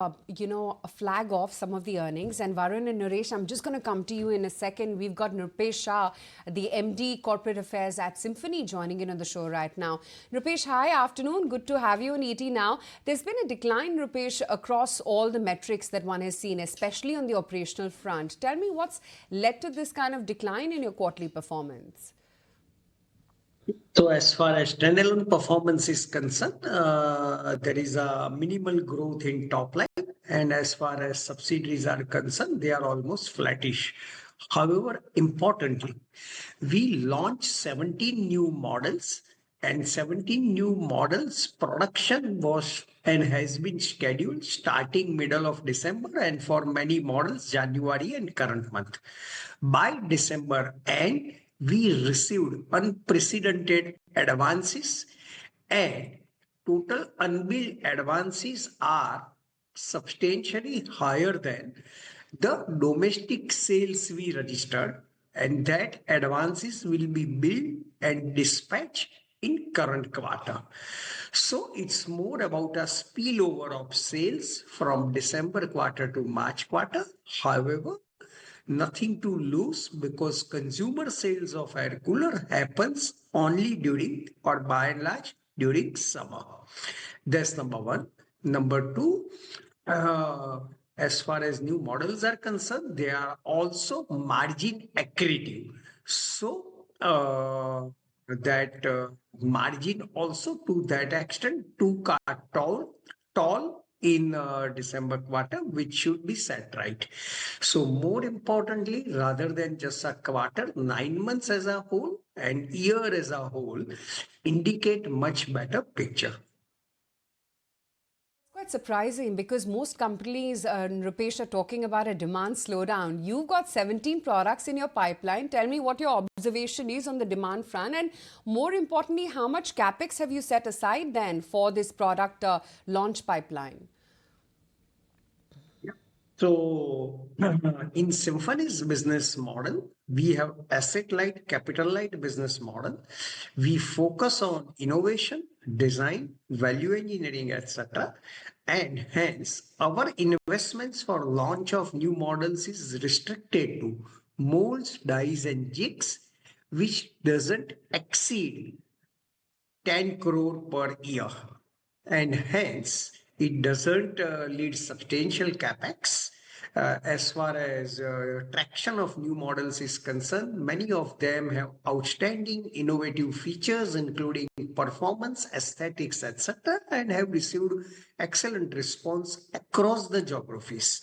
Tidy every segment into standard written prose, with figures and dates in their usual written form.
a flag off some of the earnings. And Varun and Naresh, I'm just going to come to you in a second. We've got Nrupesh Shah, the MD Corporate Affairs at Symphony, joining in on the show right now. Nrupesh, hi, afternoon. Good to have you on ET now. There's been a decline, Nrupesh, across all the metrics that one has seen, especially on the operational front. Tell me what's led to this kind of decline in your quarterly performance. So as far as standalone performance is concerned, there is a minimal growth in top line. And as far as subsidiaries are concerned, they are almost flattish. However, importantly, we launched 17 new models, and 17 new models production was and has been scheduled starting middle of December, and for many models January and current month. By December end, we received unprecedented advances, and total unbilled advances are substantially higher than the domestic sales we registered, and that advances will be billed and dispatched in current quarter. So it's more about a spillover of sales from December quarter to March quarter. However, nothing to lose because consumer sales of air cooler happens only during or by and large during summer. That's number one. Number two, uh, as far as new models are concerned, they are also margin accretive. So that margin also to that extent took a toll in December quarter, which should be set right. So more importantly, rather than just a quarter, 9 months as a whole and year as a whole indicate much better picture. Quite surprising because most companies, Nrupesh, are talking about a demand slowdown. You've got 17 products in your pipeline. Tell me what your observation is on the demand front, and more importantly, how much capex have you set aside then for this product launch pipeline? So, in Symphony's business model, we have asset light, capital light business model. We focus on innovation, design, value engineering, etc. And hence, our investments for launch of new models is restricted to molds, dies, and jigs, which doesn't exceed 10 crore per year. And hence, it doesn't lead substantial capex. As far as traction of new models is concerned, many of them have outstanding innovative features, including performance, aesthetics, etc., and have received excellent response across the geographies.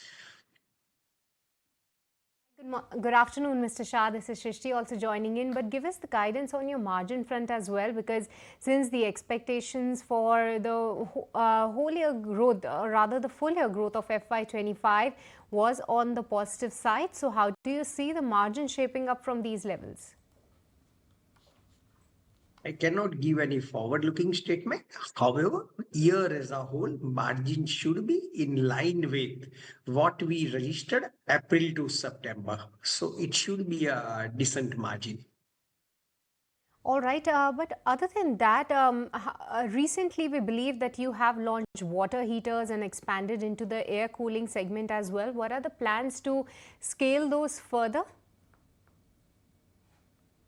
Good afternoon, Mr. Shah. This is Shrishti also joining in. But give us the guidance on your margin front as well, because since the expectations for the whole year growth, or rather the full year growth of FY25 was on the positive side. So how do you see the margin shaping up from these levels? I cannot give any forward-looking statement. However, year as a whole, margin should be in line with what we registered April to September. So it should be a decent margin. All right, but other than that, recently we believe that you have launched water heaters and expanded into the air cooling segment as well. What are the plans to scale those further?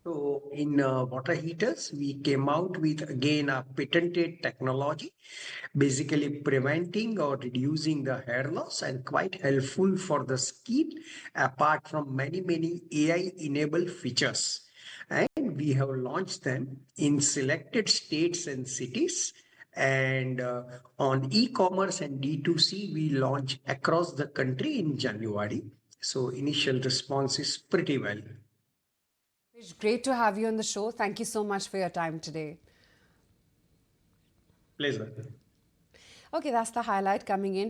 So in water heaters, we came out with again a patented technology, basically preventing or reducing the hair loss and quite helpful for the skin, apart from many AI-enabled features. And we have launched them in selected states and cities. And on e-commerce and D2C, we launched across the country in January. So initial response is pretty well. It's great to have you on the show. Thank you so much for your time today. Pleasure. Okay, that's the highlight coming in.